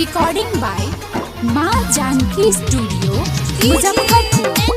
Recording by माँ Janaki studio Muzaffarpur.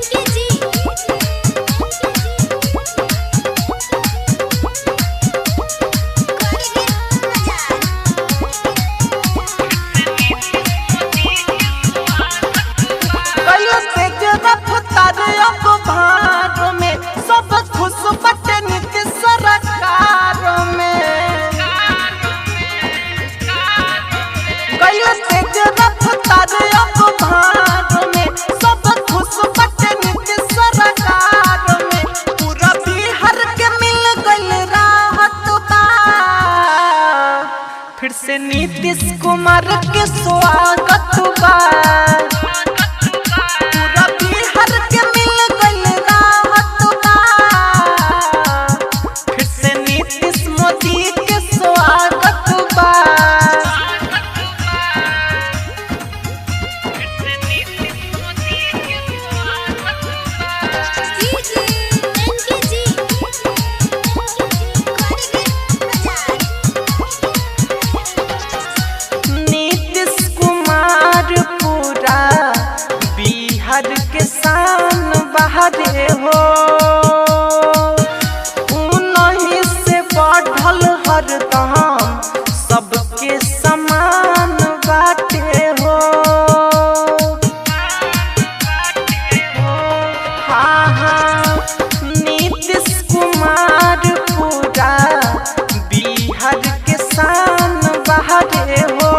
फिर से नीतीश कुमार के स्वागत बा, पूरा बिहार के मिल गइल राहत बा। फिर से नीतीश मोदी के स्वागत बा। के शान बहादे हो उन्हीं से बढ़ल हरदम सबके समान बाटे हो। हाँ हाँ नीतीश कुमार पूरा बिहार के शान बहादे हो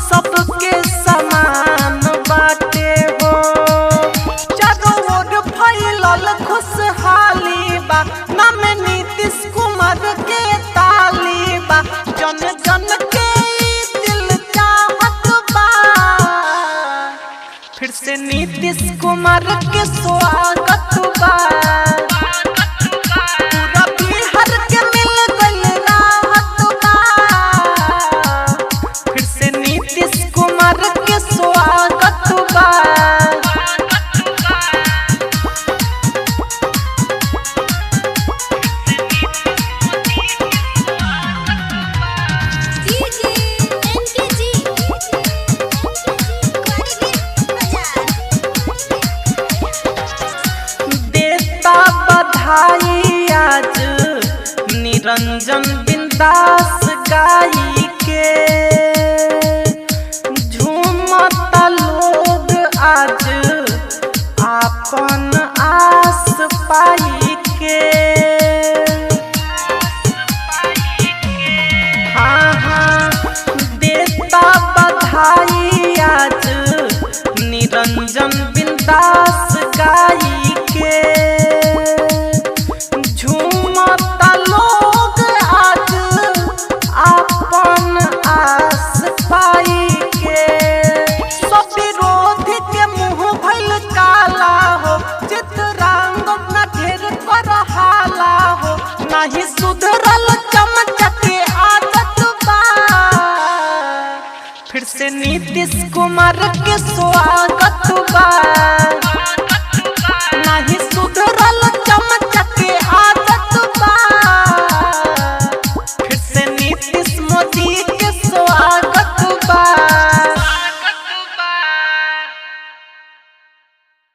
सबके समान बाटे हो। चारों ओर फैलल खुशहाली बा, नाम नीतीश कुमार के ताली बा। जन जन के दिल चाहत बा, फिर से नीतीश कुमार के स्वागत बा। आज निरंजन बिंदास गाई के झूमता लोग आज आपन आस पाई के। हाँ हाँ देता बधाई आज निरंजन बिंदास गाई के। झूमता लोग आज आपन आस पाई के। सब विरोधी के मुँह भइल काला हो, चित्रांगन न ढेर कर हाला हो। नहीं सुधरल चमचा के आदत बा, फिर से नीतीश कुमार के स्वागत बा।